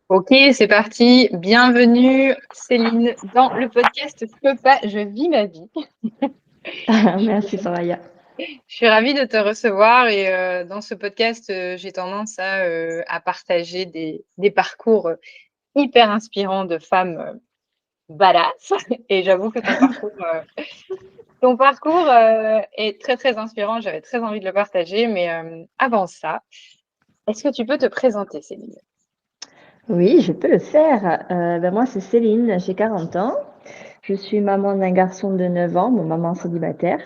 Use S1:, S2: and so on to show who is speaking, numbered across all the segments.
S1: Ok, c'est parti. Bienvenue, Céline, dans le podcast Je peux pas, je vis ma vie.
S2: Merci Soraya.
S1: Je suis ravie de te recevoir et dans ce podcast, j'ai tendance à partager des parcours hyper inspirants de femmes badass. Et j'avoue que ton parcours est très très inspirant. J'avais très envie de le partager, mais avant ça, est-ce que tu peux te présenter, Céline?
S2: Oui, je peux le faire. Moi, c'est Céline, j'ai 40 ans. Je suis maman d'un garçon de 9 ans, mon maman célibataire.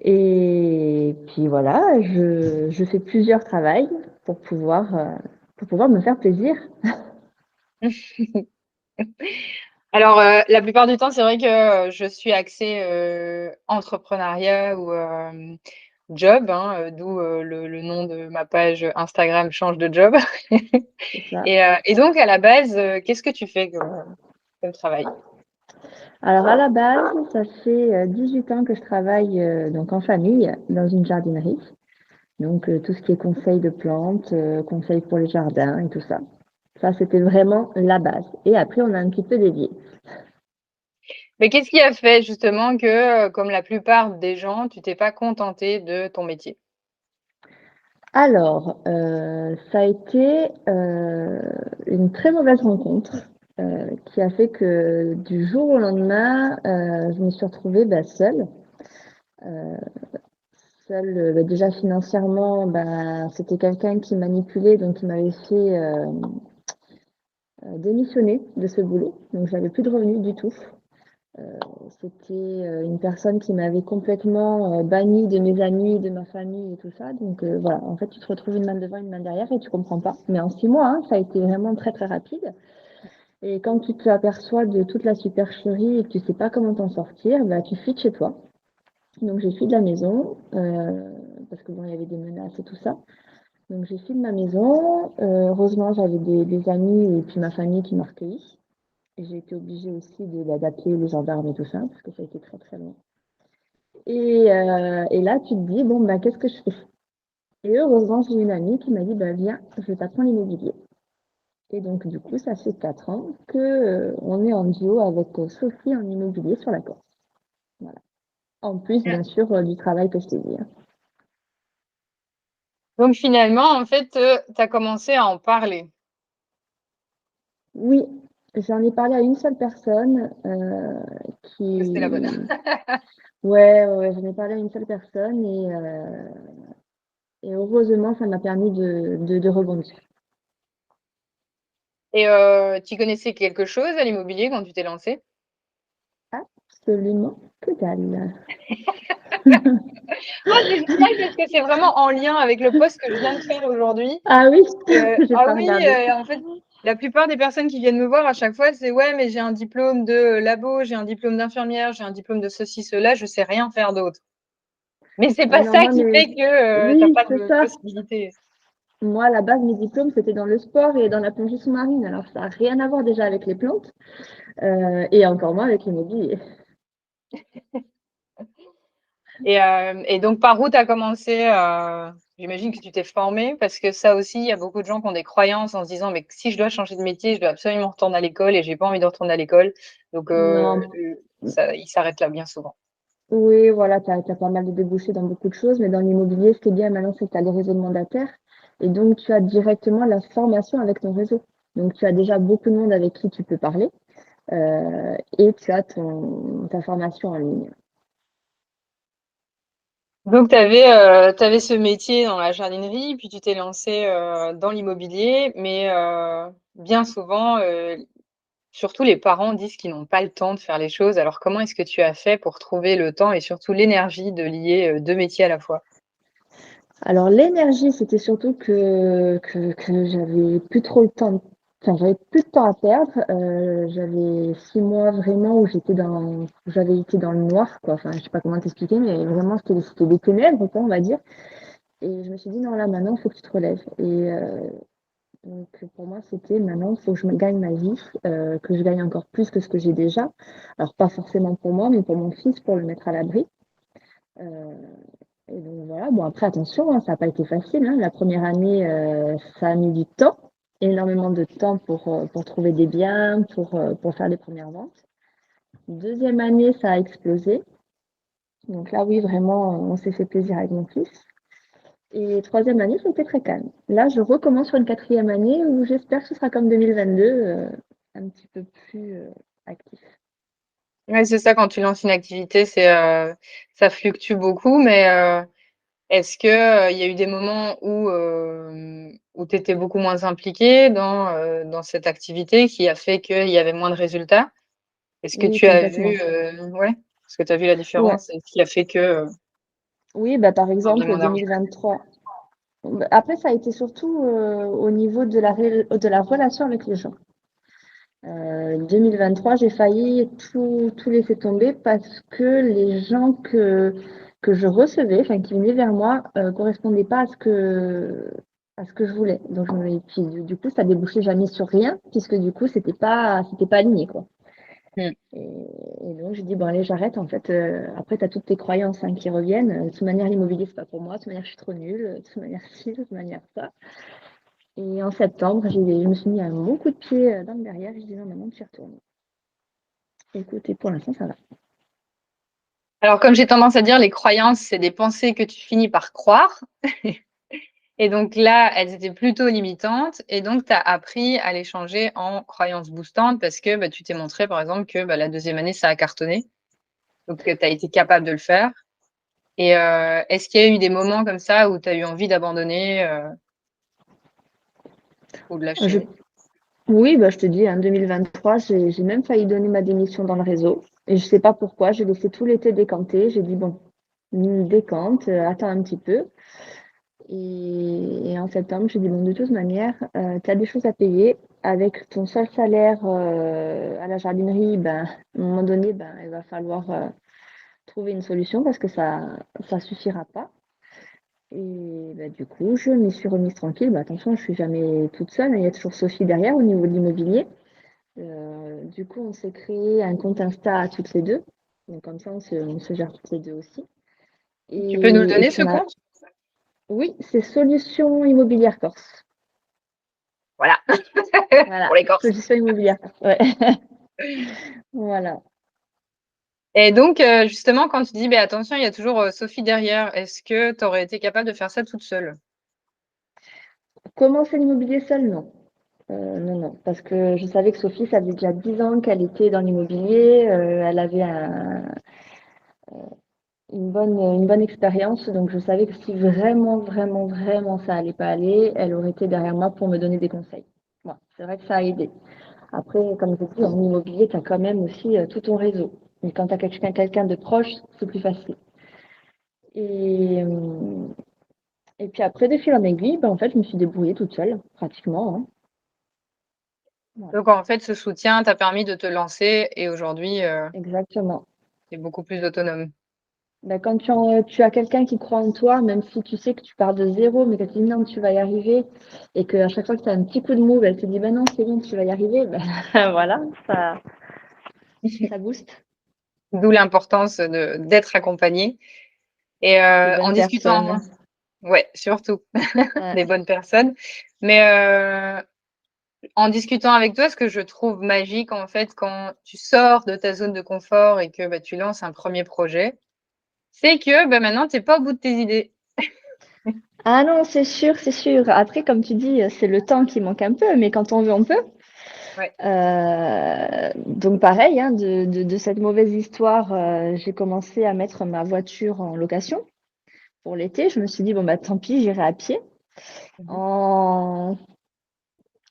S2: Et puis voilà, je fais plusieurs travails pour pouvoir me faire plaisir.
S1: Alors, la plupart du temps, c'est vrai que je suis axée entrepreneuriat ou job, hein, d'où le nom de ma page Instagram change de job.
S2: C'est ça.
S1: Et donc, à la base, qu'est-ce que tu fais comme travail?
S2: Alors à la base, ça fait 18 ans que je travaille donc en famille dans une jardinerie. Donc tout ce qui est conseil de plantes, conseil pour les jardins et tout ça. Ça, c'était vraiment la base. Et après, on a un petit peu dévié.
S1: Mais qu'est-ce qui a fait justement que, comme la plupart des gens, tu t'es pas contentée de ton métier?
S2: Alors, ça a été, une très mauvaise rencontre, qui a fait que du jour au lendemain, je me suis retrouvée, seule. Heu, Seule, déjà financièrement, c'était quelqu'un qui manipulait, donc il m'avait fait, démissionner de ce boulot, donc j'avais plus de revenus du tout. Heu, C'était, une personne qui m'avait complètement, bannie de mes amis, de ma famille et tout ça, donc voilà, en fait, tu te retrouves une main devant, une main derrière et tu comprends pas. Mais en 6 mois, hein, ça a été vraiment très, très rapide et quand tu t'aperçois de toute la supercherie et que tu sais pas comment t'en sortir, tu fuis de chez toi. Donc j'ai fui de la maison, parce que bon, il y avait des menaces et tout ça. Donc j'ai fui de ma maison, heureusement, j'avais des amis et puis ma famille qui m'a recueillie et j'ai été obligée aussi d'appeler les gendarmes et tout ça parce que ça a été très, très loin. Et là, tu te dis, bon, qu'est-ce que je fais? Et heureusement, j'ai une amie qui m'a dit, viens, je t'apprends l'immobilier. Et donc, du coup, ça fait 4 ans que on est en duo avec Sophie en immobilier sur la Corse. Voilà. En plus, bien sûr, du travail que je t'ai dit, hein.
S1: Donc finalement, en fait, tu as commencé à en parler.
S2: Oui, j'en ai parlé à une seule personne
S1: Que c'était la bonne.
S2: qui... Ouais, ouais, ouais, j'en ai parlé à une seule personne et heureusement, ça m'a permis de rebondir.
S1: Et tu connaissais quelque chose à l'immobilier quand tu t'es lancée?
S2: Absolument que dalle.
S1: Oh, c'est génial parce que c'est vraiment en lien avec le post que je viens de faire aujourd'hui.
S2: Ah oui, j'ai
S1: Ah
S2: pas
S1: oui,
S2: regardé.
S1: en fait, la plupart des personnes qui viennent me voir à chaque fois, c'est ouais, mais j'ai un diplôme de labo, j'ai un diplôme d'infirmière, j'ai un diplôme de ceci, cela, je sais rien faire d'autre. Mais c'est
S2: Ah
S1: pas
S2: non,
S1: ça
S2: moi,
S1: qui fait que t'as
S2: oui,
S1: pas
S2: c'est
S1: de
S2: ça.
S1: possibilité.
S2: Moi, à la base, mes diplômes, c'était dans le sport et dans la plongée sous-marine. Alors, ça n'a rien à voir déjà avec les plantes et encore moins avec l'immobilier.
S1: Et donc, par où tu as commencé j'imagine que tu t'es formée parce que ça aussi, il y a beaucoup de gens qui ont des croyances en se disant, mais si je dois changer de métier, je dois absolument retourner à l'école et j'ai pas envie de retourner à l'école. Donc,
S2: Non,
S1: ça, il s'arrête là bien souvent.
S2: oui, voilà, tu as pas mal de débouchés dans beaucoup de choses, mais dans l'immobilier, ce qui est bien maintenant, c'est que tu as les réseaux de mandataires et donc tu as directement la formation avec ton réseau. Donc, tu as déjà beaucoup de monde avec qui tu peux parler et tu as ta formation en ligne.
S1: Donc, tu avais ce métier dans la jardinerie, puis tu t'es lancé dans l'immobilier, mais bien souvent, surtout les parents disent qu'ils n'ont pas le temps de faire les choses. Alors, comment est-ce que tu as fait pour trouver le temps et surtout l'énergie de lier deux métiers à la fois?
S2: Alors l'énergie, c'était surtout que j'avais plus trop le temps, enfin j'avais plus de temps à perdre. J'avais 6 mois vraiment où j'avais été dans le noir, quoi. Enfin, je sais pas comment t'expliquer, mais vraiment c'était des ténèbres, quoi, on va dire. Et je me suis dit non là maintenant, il faut que tu te relèves. Et donc pour moi, c'était maintenant, il faut que je me gagne ma vie, que je gagne encore plus que ce que j'ai déjà. Alors pas forcément pour moi, mais pour mon fils, pour le mettre à l'abri. Euh, et donc voilà, bon après attention, hein, ça n'a pas été facile, hein. La première année, ça a mis du temps. énormément de temps pour trouver des biens, pour faire les premières ventes. Deuxième année, ça a explosé. Donc là, oui, vraiment, on s'est fait plaisir avec mon fils. Et troisième année, c'était très calme. Là, je recommence sur une quatrième année où j'espère que ce sera comme 2022, un petit peu plus actif.
S1: Ouais, c'est ça, quand tu lances une activité, ça fluctue beaucoup, mais est-ce que, il y a eu des moments où tu étais beaucoup moins impliquée dans cette activité qui a fait qu'il y avait moins de résultats? Est-ce que
S2: Oui,
S1: tu as vu,
S2: complètement.
S1: ouais, est-ce que tu as vu la
S2: Ouais.
S1: différence et ce qui a fait que,
S2: Oui, bah, par
S1: tu
S2: exemple,
S1: moins d'argent?
S2: 2023. Bah, après, ça a été surtout au niveau de la relation avec les gens. 2023, j'ai failli tout laisser tomber parce que les gens que je recevais, enfin qui venaient vers moi, correspondaient pas à ce que je voulais. Donc, et puis du coup, ça débouchait jamais sur rien puisque du coup, c'était pas aligné, quoi.
S1: Mmh.
S2: Et donc, j'ai dit, bon, allez, j'arrête. En fait, après, tu as toutes tes croyances hein, qui reviennent. De toute manière, l'immobilier, c'est pas pour moi. De toute manière, je suis trop nulle. De toute manière, ci, de toute manière, ça. Et en septembre, je me suis mis un bon coup de pied dans le derrière. Et je dis, non, maintenant, tu y retournes. Écoute, et pour l'instant, ça va.
S1: Alors comme j'ai tendance à dire, les croyances, c'est des pensées que tu finis par croire. Et donc là, elles étaient plutôt limitantes et donc tu as appris à les changer en croyances boostantes parce que, bah, tu t'es montré par exemple que, bah, la deuxième année, ça a cartonné, donc tu as été capable de le faire et est-ce qu'il y a eu des moments comme ça où tu as eu envie d'abandonner, ou de
S2: Je,
S1: lâcher?
S2: oui, bah, je te dis, en 2023, j'ai même failli donner ma démission dans le réseau. Et je sais pas pourquoi. J'ai laissé tout l'été décanter. J'ai dit, bon, décante, attends un petit peu. Et en septembre, j'ai dit, bon, de toute manière, tu as des choses à payer. Avec ton seul salaire à la jardinerie, ben, à un moment donné, ben, il va falloir trouver une solution parce que ça suffira pas. Et ben, du coup, je m'y suis remise tranquille. Bah, attention, je suis jamais toute seule, hein. Il y a toujours Sophie derrière au niveau de l'immobilier. Du coup, on s'est créé un compte Insta à toutes les deux. Donc comme ça, on se gère toutes les deux aussi.
S1: Tu peux nous le
S2: Et
S1: donner
S2: puis
S1: ce
S2: on a,
S1: compte?
S2: oui, c'est Solutions Immobilière Corse.
S1: Voilà,
S2: Voilà,
S1: pour les Corses.
S2: Solutions Immobilière Corse. Ouais. Voilà.
S1: Et donc justement quand tu dis: «Beh, attention, il y a toujours, Sophie derrière», est-ce que tu aurais été capable de faire ça toute seule?
S2: Commencer l'immobilier seul, non. Non, non, parce que je savais que Sophie, ça faisait déjà 10 ans qu'elle était dans l'immobilier. Elle avait une bonne expérience, donc je savais que si vraiment, vraiment, vraiment ça allait pas aller, elle aurait été derrière moi pour me donner des conseils. Bon, c'est vrai que ça a aidé. Après, comme je dis, en immobilier, tu as quand même aussi tout ton réseau. Et quand tu as quelqu'un de proche, c'est plus facile. Et, euh, et puis après, de fil en aiguille, ben, en fait, je me suis débrouillée toute seule, pratiquement, hein. Voilà,
S1: Donc en fait, ce soutien t'a permis de te lancer et aujourd'hui,
S2: exactement.
S1: tu es beaucoup plus autonome.
S2: Ben, quand tu as quelqu'un qui croit en toi, même si tu sais que tu pars de zéro, mais que tu dis non, tu vas y arriver, et qu'à chaque fois que tu as un petit coup de mou, ben, elle te dit ben non, c'est bon, tu vas y arriver, ben, voilà, ça booste
S1: D'où l'importance d'être accompagné et
S2: des
S1: en
S2: bonnes
S1: discutant
S2: personnes.
S1: ouais, surtout
S2: Ouais,
S1: des bonnes personnes. Mais en discutant avec toi, ce que je trouve magique, en fait, quand tu sors de ta zone de confort et que, bah, tu lances un premier projet, c'est que, bah, maintenant tu es pas au bout de tes idées.
S2: ah non, c'est sûr, c'est sûr. Après, comme tu dis, c'est le temps qui manque un peu, mais quand on veut, on peut.
S1: Ouais.
S2: Donc pareil, hein, de cette mauvaise histoire, j'ai commencé à mettre ma voiture en location pour l'été. Je me suis dit, bon, bah tant pis, j'irai à pied.
S1: Mmh.
S2: En,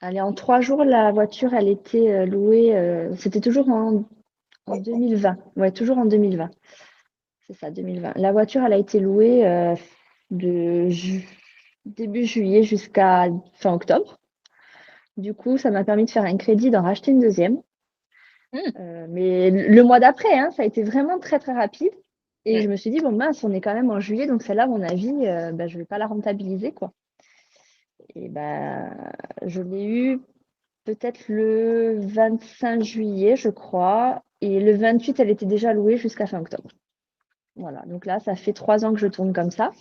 S2: allez, en 3 jours, la voiture, elle était louée. C'était toujours en 2020. Ouais, toujours en 2020. C'est ça, 2020. La voiture, elle a été louée de début juillet jusqu'à fin octobre. Du coup, ça m'a permis de faire un crédit, d'en racheter une deuxième.
S1: Mmh.
S2: Mais le mois d'après, hein, ça a été vraiment très très rapide. Et
S1: Mmh.
S2: je me suis dit, bon mince, on est quand même en juillet, donc celle-là, à mon avis, bah, je vais pas la rentabiliser, quoi. Et bah, je l'ai eu peut-être le 25 juillet, je crois. Et le 28, elle était déjà louée jusqu'à fin octobre. Voilà, donc là, ça fait 3 ans que je tourne comme ça.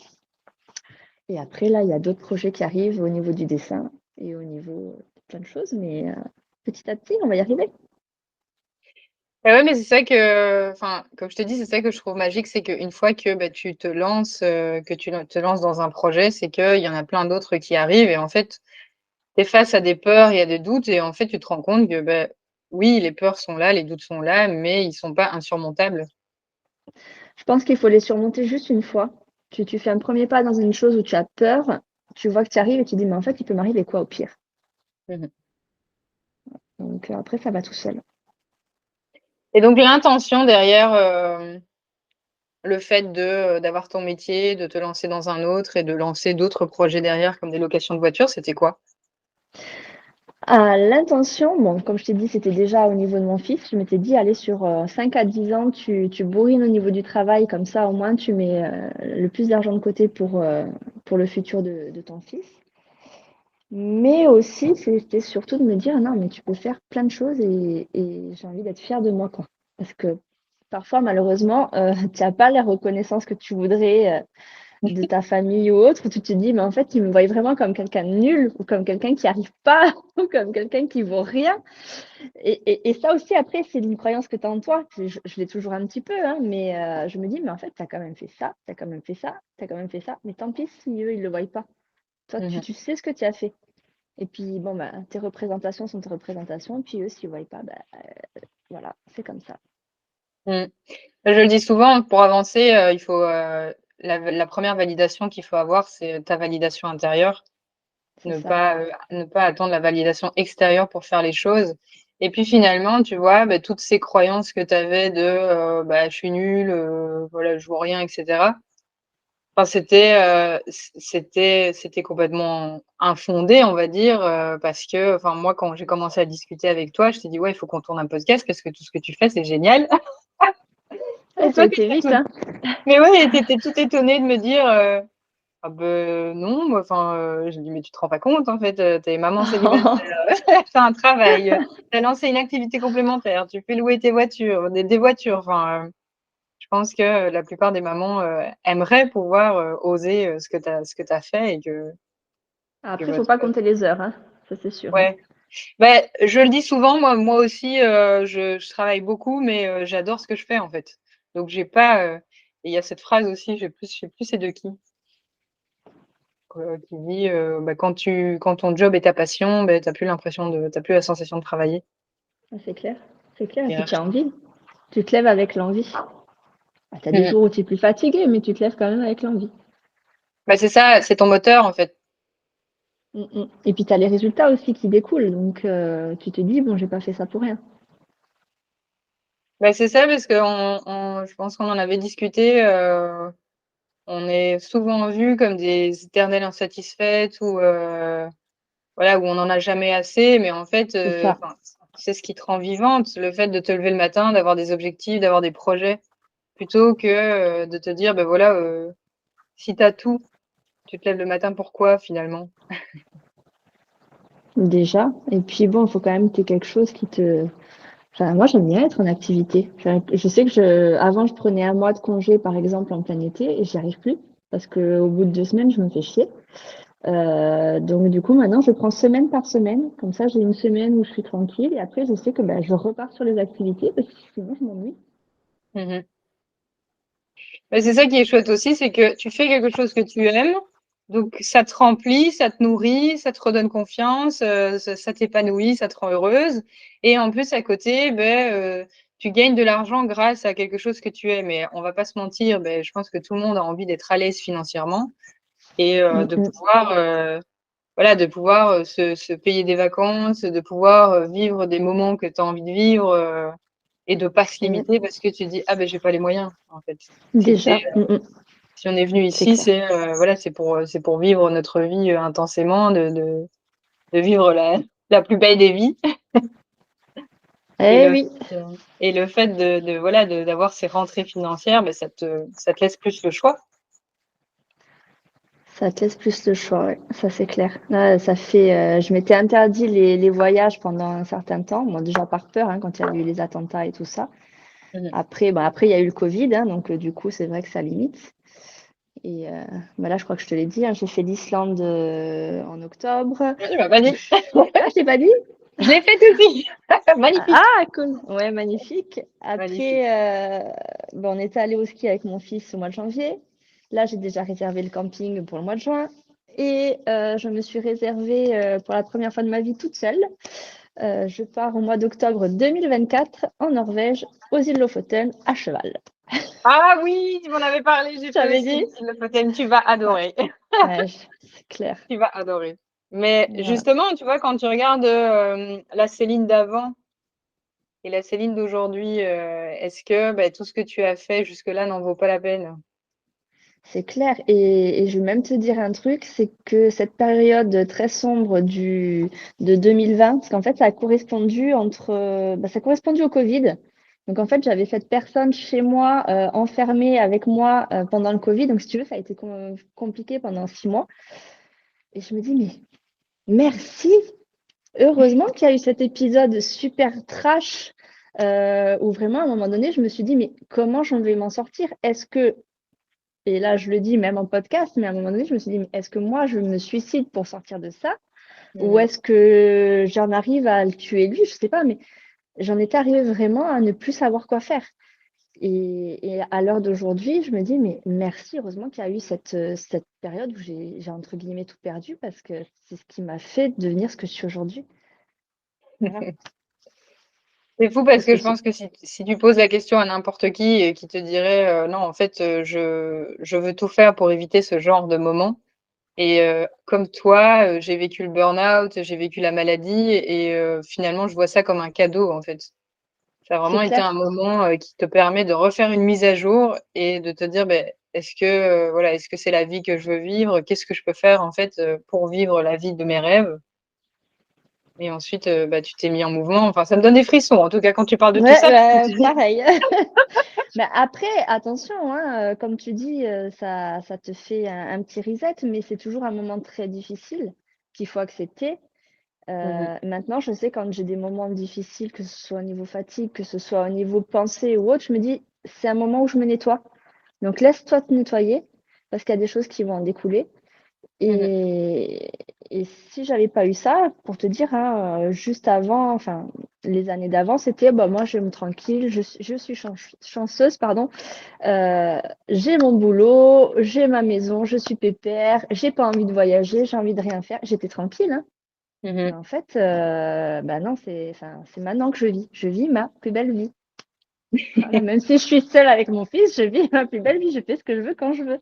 S2: Et après, là, il y a d'autres projets qui arrivent au niveau du dessin et au niveau plein de choses, mais petit à petit, on va y arriver.
S1: Bah ouais, mais c'est ça que, enfin, comme je te dis, c'est ça que je trouve magique, c'est qu'une fois que bah, tu te lances, te lances dans un projet, c'est qu'il y en a plein d'autres qui arrivent et en fait, tu es face à des peurs, il y a des doutes et en fait, tu te rends compte que bah, oui, les peurs sont là, les doutes sont là, mais ils sont pas insurmontables.
S2: Je pense qu'il faut les surmonter juste une fois. Tu fais un premier pas dans une chose où tu as peur, tu vois que tu arrives et tu dis, mais en fait, il peut m'arriver quoi au pire?
S1: Mmh.
S2: Donc après, ça va tout seul.
S1: Et donc l'intention derrière, le fait d'avoir ton métier, de te lancer dans un autre et de lancer d'autres projets derrière comme des locations de voitures, c'était quoi?
S2: À l'intention, bon, comme je t'ai dit, c'était déjà au niveau de mon fils. Je m'étais dit, allez, sur 5 à 10 ans, tu bourrines au niveau du travail, comme ça, au moins, tu mets le plus d'argent de côté pour le futur de ton fils. Mais aussi, c'était surtout de me dire, non, mais tu peux faire plein de choses et j'ai envie d'être fière de moi, quoi. Parce que parfois, malheureusement, tu n'as pas la reconnaissance que tu voudrais de ta famille ou autre, où tu te dis, mais en fait, ils me voient vraiment comme quelqu'un de nul ou comme quelqu'un qui arrive pas ou comme quelqu'un qui vaut rien. Et ça aussi, après, c'est une croyance que tu as en toi. Je l'ai toujours un petit peu, hein, mais je me dis, mais en fait, tu as quand même fait ça, tu as quand même fait ça, tu as quand même fait ça. Mais tant pis si eux, ils le voient pas. Toi,
S1: Mmh.
S2: tu sais ce que tu as fait. Et puis, bon, bah, tes représentations sont tes représentations. Et puis, eux, s'ils ne voient pas, bah, voilà, c'est comme ça.
S1: Mmh. Je le dis souvent, pour avancer, il faut, la 1re validation qu'il faut avoir, c'est ta validation intérieure.
S2: C'est ça.
S1: Ne pas attendre la validation extérieure pour faire les choses et puis finalement, tu vois, bah, toutes ces croyances que tu avais de, bah: «Je suis nulle, voilà, je vaux rien» et cetera. Enfin, c'était complètement infondé, on va dire, parce que, enfin, moi, quand j'ai commencé à discuter avec toi, je t'ai dit: «Ouais, il faut qu'on tourne un podcast parce que tout ce que tu fais, c'est génial».
S2: Ouais,
S1: Et
S2: ça a
S1: toi, tu
S2: été
S1: étais
S2: vite,
S1: toute
S2: hein.
S1: mais ouais, tu étais toute étonnée de me dire, «Ah beh, non, moi, enfin», j'ai dit: «Mais tu te rends pas compte, en fait, tu es maman célibataire, tu as un travail, tu as lancé une activité complémentaire, tu fais louer tes voitures, des voitures», enfin, je pense que la plupart des mamans, aimeraient pouvoir, oser, ce que tu as fait et que
S2: Après, il faut pas compter les heures, hein. Ça, c'est sûr, hein.
S1: ouais. Bah, je le dis souvent, moi aussi, je travaille beaucoup, mais j'adore ce que je fais, en fait. Donc j'ai pas, et il y a cette phrase aussi, je sais plus c'est de qui, qui dit, bah, quand ton job est ta passion, beh, tu plus la sensation de travailler.
S2: Ah, c'est clair. C'est clair. Et puis,
S1: Et
S2: tu as envie. Tu te lèves avec l'envie. Ah, tu as des
S1: mmh.
S2: jours où tu es plus fatigué, mais tu te lèves quand même avec l'envie.
S1: Bah, c'est ça, c'est ton moteur, en fait.
S2: Et puis, tu as les résultats aussi qui découlent. Donc, tu te dis, bon, j'ai pas fait ça pour rien.
S1: Bah, c'est ça parce qu'on je pense qu'on en avait discuté, on est souvent vus comme des éternelles insatisfaites ou voilà, où on n'en a jamais assez, mais en fait,
S2: C'est ça.
S1: enfin, c'est ce qui te rend vivante, le fait de te lever le matin, d'avoir des objectifs, d'avoir des projets, plutôt que, de te dire: «Bah, voilà, si tu as tout, tu te lèves le matin pourquoi finalement?»
S2: Déjà. Et puis, bon, il faut quand même que tu aies quelque chose qui te. Enfin, moi, j'aime bien être en activité. Je sais que avant, je prenais un mois de congé, par exemple, en plein été, et j'y arrive plus. Parce qu'au bout de 2 semaines, je me fais chier. Donc du coup, maintenant, je prends semaine par semaine. Comme ça, j'ai une semaine où je suis tranquille et après, je sais que je repars sur les activités parce que sinon, je m'ennuie.
S1: Mmh. Bah, c'est ça qui est chouette aussi, c'est que tu fais quelque chose que tu aimes, donc ça te remplit, ça te nourrit, ça te redonne confiance, ça t'épanouit, ça te rend heureuse et en plus à côté, beh, tu gagnes de l'argent grâce à quelque chose que tu aimes et on va pas se mentir, beh, je pense que tout le monde a envie d'être à l'aise financièrement et
S2: Mm,
S1: de
S2: mm.
S1: pouvoir, voilà, de pouvoir, se payer des vacances, de pouvoir, vivre des moments que tu as envie de vivre, et de pas se
S2: Mm.
S1: limiter parce que tu dis: «Ah ben j'ai pas les moyens», en fait.
S2: Déjà,
S1: Si on est venu
S2: c'est
S1: ici,
S2: clair.
S1: c'est, voilà, c'est pour vivre notre vie, intensément, de vivre la plus belle des vies et
S2: Eh
S1: le
S2: oui,
S1: et le fait de voilà, d'avoir ces rentrées financières, bah, ça te laisse plus le choix.
S2: ça te laisse plus le choix, ouais. Ça c'est clair. Là, ça fait, je m'étais interdit les voyages pendant un certain temps. Bon, déjà par peur, hein, quand il y a eu les attentats et tout ça.
S1: Mmh mh.
S2: Après, il y a eu le Covid, hein, donc du coup, c'est vrai que ça limite. Et bah là, je crois que je te l'ai dit, hein, j'ai fait l'Islande en octobre.
S1: Ah, tu m'as pas dit.
S2: Ah, je t'ai pas dit?
S1: Je l'ai fait aussi. Magnifique.
S2: Ah, cool. Ouais, magnifique.
S1: Magnifique.
S2: Après, bah, on était allé au ski avec mon fils au mois de janvier. Là, j'ai déjà réservé le camping pour le mois de juin. Et je me suis réservée pour la première fois de ma vie toute seule. Je pars au mois d'octobre 2024 en Norvège, aux îles Lofoten, à cheval.
S1: Ah oui, tu m'en avais parlé, j'ai
S2: Je
S1: fait
S2: t'avais
S1: aussi
S2: dit?
S1: le Lofoten, tu vas
S2: Ouais,
S1: adorer.
S2: ouais, c'est clair.
S1: Tu vas adorer. Mais
S2: Voilà.
S1: justement, tu vois, quand tu regardes la Céline d'avant et la Céline d'aujourd'hui, est-ce que tout ce que tu as fait jusque-là n'en vaut pas la peine?
S2: C'est clair. Et je vais même te dire un truc, c'est que cette période très sombre de 2020, parce qu'en fait, ça a correspondu ça a correspondu au Covid. Donc, en fait, j'avais cette personne chez moi, enfermée avec moi pendant le Covid. Donc, si tu veux, ça a été compliqué pendant 6 mois. Et je me dis, mais merci. Heureusement qu'il y a eu cet épisode super trash où vraiment, à un moment donné, je me suis dit, mais comment j'en vais m'en sortir? Et là, je le dis même en podcast, mais à un moment donné, je me suis dit, mais est-ce que moi, je me suicide pour sortir de ça? Ou
S1: Mhm.
S2: est-ce que j'en arrive à le tuer lui? Je sais pas, mais j'en étais arrivée vraiment à ne plus savoir quoi faire. Et à l'heure d'aujourd'hui, je me dis, mais merci, heureusement qu'il y a eu cette période où j'ai entre guillemets tout perdu parce que c'est ce qui m'a fait devenir ce que je suis aujourd'hui. Voilà.
S1: C'est fou parce
S2: Parce
S1: que
S2: que
S1: je pense que si tu poses la question à n'importe qui et qui te dirait non, en fait, je veux tout faire pour éviter ce genre de moment. Et comme toi, j'ai vécu le burn-out, j'ai vécu la maladie et finalement, je vois ça comme un cadeau, en fait. Ça a
S2: c'est
S1: vraiment été
S2: clair.
S1: un moment qui te permet de refaire une mise à jour et de te dire est-ce que voilà, est-ce que c'est la vie que je veux vivre? Qu'est-ce que je peux faire en fait pour vivre la vie de mes rêves? Et ensuite, tu t'es mis en mouvement. Enfin, ça me donne des frissons, en tout cas, quand tu parles de tout
S2: Ouais,
S1: ça, parce que tu dis
S2: pareil. Mais après, attention, hein, comme tu dis, ça te fait un petit reset, mais c'est toujours un moment très difficile qu'il faut accepter.
S1: mmh
S2: Maintenant, je sais quand j'ai des moments difficiles, que ce soit au niveau fatigue, que ce soit au niveau pensée ou autre, je me dis, c'est un moment où je me nettoie. Donc laisse-toi te nettoyer, parce qu'il y a des choses qui vont en découler.
S1: mh.
S2: Et, et si j'avais pas eu ça, pour te dire, hein, juste avant, enfin, les années d'avant, c'était, bah, moi, je me tranquille, je suis chanceuse, pardon. J'ai mon boulot, j'ai ma maison, je suis pépère, j'ai pas envie de voyager, j'ai envie de rien faire. J'étais tranquille, hein. Mais
S1: Mmh
S2: en fait, bah non, c'est maintenant que je vis. Je vis ma plus belle vie. Voilà, même si je suis seule avec mon fils, je vis ma plus belle vie. Je fais ce que je veux quand je veux.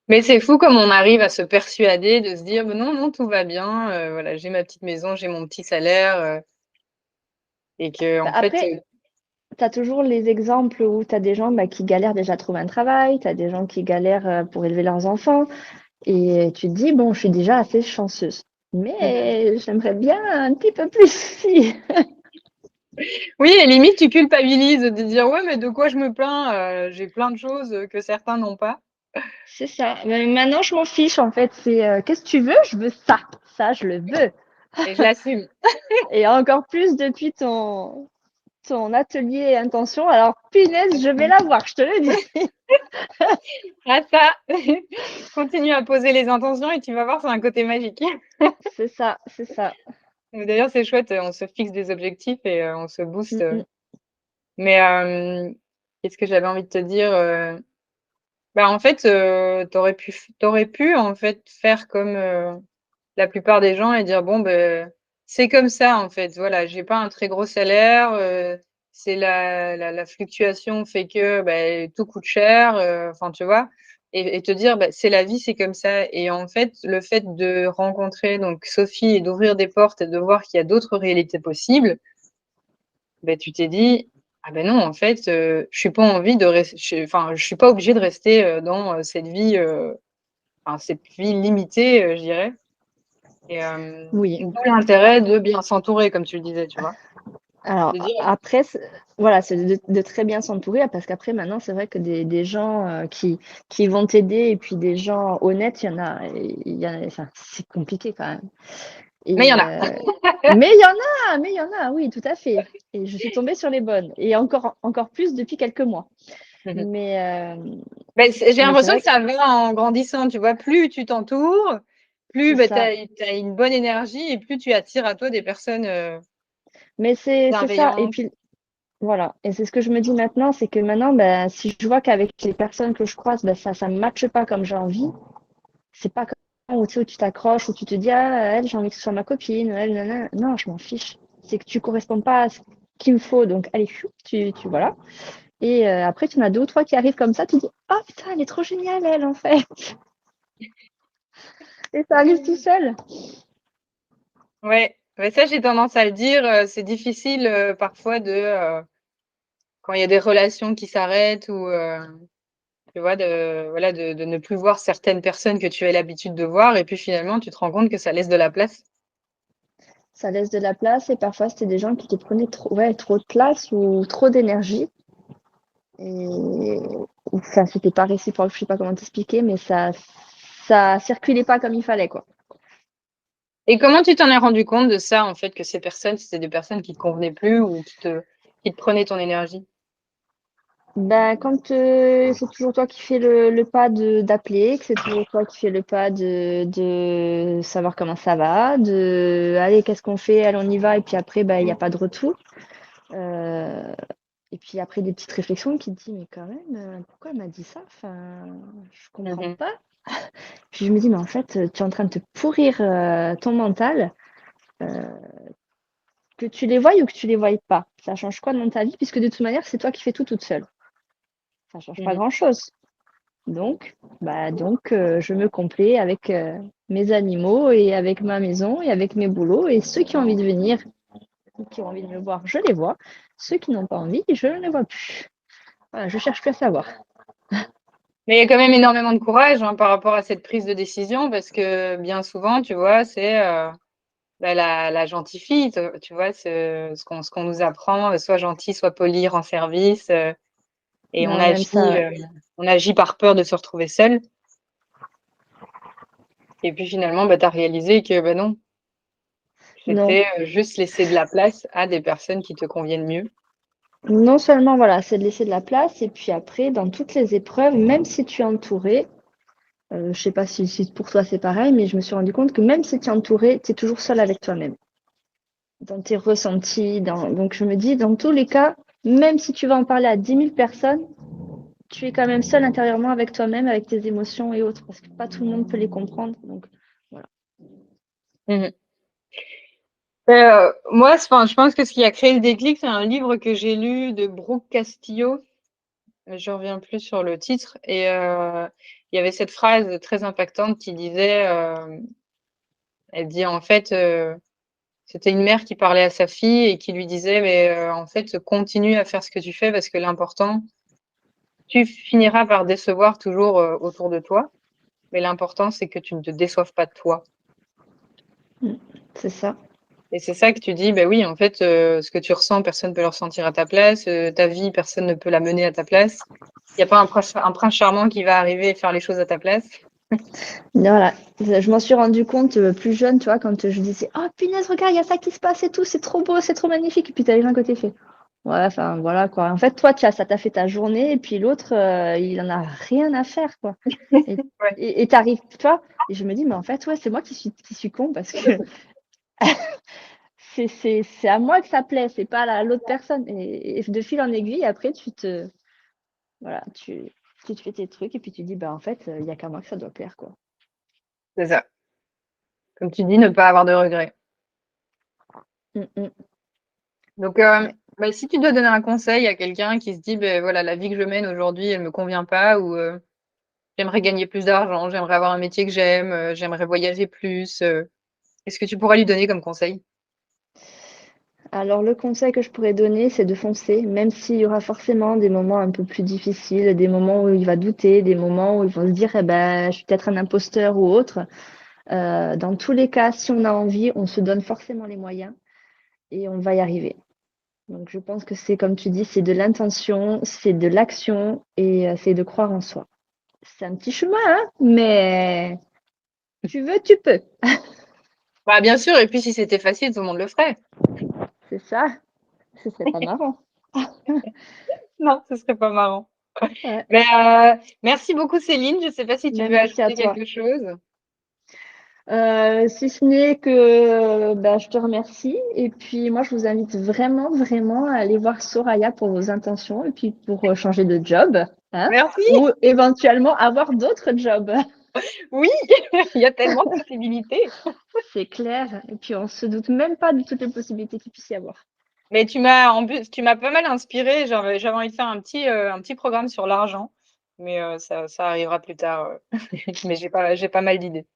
S1: Mais c'est fou comme on arrive à se persuader, de se dire: «Non, non, tout va bien, voilà, j'ai ma petite maison, j'ai mon petit salaire», et
S2: Bah,
S1: qu'en fait,
S2: après, tu as toujours les exemples où tu as des gens bah, qui galèrent déjà à trouver un travail, tu as des gens qui galèrent pour élever leurs enfants. Et tu te dis, bon, je suis déjà assez chanceuse.
S1: mmh
S2: Mais j'aimerais bien un petit peu plus. Si.
S1: oui et limite tu culpabilises de dire: «Ouais, mais de quoi je me plains? J'ai plein de choses, que certains n'ont pas».
S2: C'est ça. Mais maintenant, je m'en fiche, en fait. C'est qu'est-ce que tu veux? Je veux ça. Ça, je le veux.
S1: Et je l'assume.
S2: Et encore plus depuis ton atelier intention. Alors, punaise, je vais l'avoir, je te le dis.
S1: Ah ça, continue à poser les intentions et tu vas voir, c'est un côté magique.
S2: C'est ça, c'est ça.
S1: Mais d'ailleurs, c'est chouette, on se fixe des objectifs et on se booste,
S2: Mm, mm.
S1: mais qu'est-ce que j'avais envie de te dire? En fait, tu pu, en fait, faire comme, la plupart des gens et dire: «Bon, c'est comme ça, en fait, voilà, j'ai pas un très gros salaire, c'est la fluctuation fait que, tout coûte cher», enfin, tu vois? Et te dire: «C'est la vie, c'est comme ça» et en fait, le fait de rencontrer donc Sophie et d'ouvrir des portes et de voir qu'il y a d'autres réalités possibles, tu t'es dit: «Ah non, en fait, je suis pas envie de res je suis pas obligée de rester, dans, cette vie, cette vie limitée, je dirais». Et
S2: Oui.
S1: d'où l'intérêt de bien s'entourer comme tu le disais, tu vois?
S2: Alors
S1: De dire
S2: après, voilà, c'est de très bien s'entourer parce qu'après, maintenant, c'est vrai que des gens qui vont t'aider et puis des gens honnêtes, enfin, c'est compliqué quand même.
S1: mais il y en
S2: Et,
S1: a.
S2: mais il y en a, oui, tout à fait. Et je suis tombée sur les bonnes. Et encore plus depuis quelques mois. Mais,
S1: Ben, j'ai
S2: mais c'est
S1: l'impression
S2: vrai
S1: que ça va en grandissant, tu vois. Plus tu t'entoures, plus
S2: c'est
S1: ben, tu
S2: ça.
S1: as une bonne énergie et plus tu attires à toi des personnes
S2: Mais c'est ça. Et
S1: bienveillantes.
S2: puis, voilà. Et c'est ce que je me dis maintenant, c'est que maintenant, ben, si je vois qu'avec les personnes que je croise, ben, ça ne matche pas comme j'ai envie, c'est pas comme où, tu sais, où tu t'accroches, où tu te dis, ah, elle, j'ai envie que ce soit ma copine, elle, nanana. Non, je m'en fiche. C'est que tu corresponds pas à ce qu'il me faut. Donc, allez, chou, voilà. Et après, tu en as deux ou trois qui arrivent comme ça, tu dis, oh putain, elle est trop géniale, elle, en fait. Et ça arrive tout seul.
S1: Ouais, mais ça, j'ai tendance à le dire. C'est difficile parfois quand il y a des relations qui s'arrêtent ou tu vois, voilà, de ne plus voir certaines personnes que tu as l'habitude de voir et puis finalement, tu te rends compte que ça laisse de la place.
S2: Ça laisse de la place et parfois, c'était des gens qui te prenaient trop, ouais, trop de place ou trop d'énergie. Et enfin, c'était pas réciproque, je sais pas comment t'expliquer, mais ça circulait pas comme il fallait, quoi.
S1: Et comment tu t'en es rendu compte de ça, en fait, que ces personnes, c'était des personnes qui te convenaient plus ou qui te prenaient ton énergie?
S2: Ben, quand c'est toujours toi qui fais le pas d'appeler, que c'est toujours toi qui fais le pas de savoir comment ça va, de allez, qu'est-ce qu'on fait, allez, on y va, et puis après, ben, il n'y a pas de retour. Euh, et puis après, des petites réflexions qui te disent, mais quand même, pourquoi elle m'a dit ça? Enfin, je comprends
S1: Mhm.
S2: pas. Puis je me dis, mais en fait, tu es en train de te pourrir ton mental. Euh, Que tu les voies ou que tu les voies pas, ça change quoi dans ta vie? Puisque de toute manière, c'est toi qui fais tout toute seule. Ça change pas
S1: Mhm.
S2: grand-chose. Donc, je me complais avec mes animaux et avec ma maison et avec mes boulots. Et ceux qui ont envie de venir, ceux qui ont envie de me voir, je les vois. Ceux qui n'ont pas envie, je ne les vois plus. Voilà, je cherche plus à savoir.
S1: Mais il y a quand même énormément de courage hein, par rapport à cette prise de décision parce que bien souvent, tu vois, c'est bah, la gentille fille, tu vois, ce qu'on nous apprend, soit gentil, soit poli, rend service, et
S2: Non, même ça,
S1: on agit par peur de se retrouver seul. Et puis finalement, bah, tu as réalisé que bah, non,
S2: non.
S1: c'était juste laisser de la place à des personnes qui te conviennent mieux.
S2: Non seulement, voilà, c'est de laisser de la place, et puis après, dans toutes les épreuves, même si tu es entouré, je sais pas si pour toi c'est pareil, mais je me suis rendu compte que même si tu es entouré, tu es toujours seul avec toi-même, dans tes ressentis. Donc je me dis, dans tous les cas, même si tu vas en parler à 10 000 personnes, tu es quand même seul intérieurement avec toi-même, avec tes émotions et autres, parce que pas tout le monde peut les comprendre. Donc voilà.
S1: Mhm. Moi, enfin, je pense que ce qui a créé le déclic, c'est un livre que j'ai lu de Brooke Castillo. Je reviens plus sur le titre. Et il y avait cette phrase très impactante qui disait, elle dit en fait, c'était une mère qui parlait à sa fille et qui lui disait, mais en fait, continue à faire ce que tu fais parce que l'important, tu finiras par décevoir toujours autour de toi, mais l'important, c'est que tu ne te déçoives pas de toi.
S2: C'est ça.
S1: Et c'est ça que tu dis, ben oui, en fait, ce que tu ressens, personne ne peut le ressentir à ta place, ta vie, personne ne peut la mener à ta place. Il n'y a pas un prince charmant qui va arriver et faire les choses à ta place.
S2: Voilà. Je m'en suis rendu compte plus jeune, tu vois, quand je disais, oh punaise, regarde, il y a ça qui se passe et tout, c'est trop beau, c'est trop magnifique. Et puis t'as les gens côté fait. Ouais, enfin voilà quoi. En fait, toi, ça t'a fait ta journée, et puis l'autre, il en a rien à faire, quoi. Et
S1: Ouais,
S2: et t'arrives, tu vois, et je me dis, mais en fait, ouais, c'est moi qui suis con parce que c'est à moi que ça plaît, c'est pas à l'autre personne. Et de fil en aiguille, après, voilà, tu te fais tes trucs et puis tu dis, bah en fait, il y a qu'à moi que ça doit plaire, quoi.
S1: c'est ça. Comme tu dis, ne pas avoir de regrets.
S2: Mm, mm.
S1: Donc,
S2: Ouais.
S1: bah, si tu dois donner un conseil à quelqu'un qui se dit, ben voilà, la vie que je mène aujourd'hui, elle me convient pas, ou j'aimerais gagner plus d'argent, j'aimerais avoir un métier que j'aime, j'aimerais voyager plus, qu'est-ce que tu pourrais lui donner comme conseil?
S2: Alors, le conseil que je pourrais donner, c'est de foncer, même s'il y aura forcément des moments un peu plus difficiles, des moments où il va douter, des moments où il va se dire, eh ben, je suis peut-être un imposteur ou autre. Dans tous les cas, si on a envie, on se donne forcément les moyens et on va y arriver. Donc, je pense que c'est comme tu dis, c'est de l'intention, c'est de l'action et c'est de croire en soi. C'est un petit chemin, hein, mais tu veux, tu peux.
S1: Bah, bien sûr, et puis si c'était facile, tout le monde le ferait.
S2: C'est ça. Ce serait pas marrant.
S1: Non, ce serait pas marrant.
S2: Ouais.
S1: Merci beaucoup Céline. Je ne sais pas si tu
S2: Ben,
S1: veux
S2: merci à
S1: ajouter
S2: toi.
S1: quelque chose.
S2: Si ce n'est que ben, je te remercie. Et puis moi, je vous invite vraiment, vraiment à aller voir Soraya pour vos intentions et puis pour changer de job, hein,
S1: Merci.
S2: ou éventuellement avoir d'autres jobs.
S1: Oui, il y a tellement de possibilités.
S2: C'est clair. Et puis on se doute même pas de toutes les possibilités qu'il puisse y avoir.
S1: Mais tu m'as pas mal inspirée. J'avais envie de faire un petit programme sur l'argent, mais ça arrivera plus tard. Mais j'ai pas mal d'idées.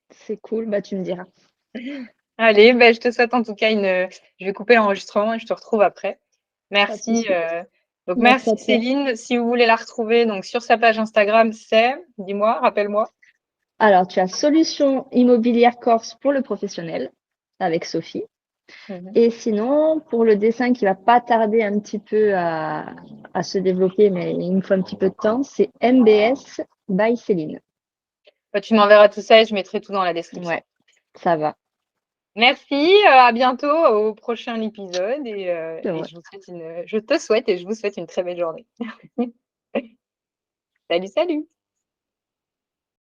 S2: C'est cool, bah tu me diras.
S1: Allez, ben, je te souhaite en tout cas je vais couper l'enregistrement et je te retrouve après.
S2: Pas de
S1: Merci.
S2: souci. Merci
S1: Merci
S2: à toi.
S1: Céline. Si vous voulez la retrouver, donc sur sa page Instagram, dis-moi, rappelle-moi.
S2: Alors, tu as Solution Immobilière Corse pour le professionnel avec Sophie.
S1: Mhm.
S2: Et sinon, pour le dessin qui va pas tarder un petit peu à se développer, mais il me faut un petit peu de temps, c'est MBS by Céline.
S1: Bah, tu m'enverras tout ça et je mettrai tout dans la description.
S2: Ouais, ça va.
S1: Merci, à bientôt au prochain épisode
S2: C'est
S1: et
S2: vrai.
S1: je te souhaite et je vous souhaite une très belle journée. Salut, salut.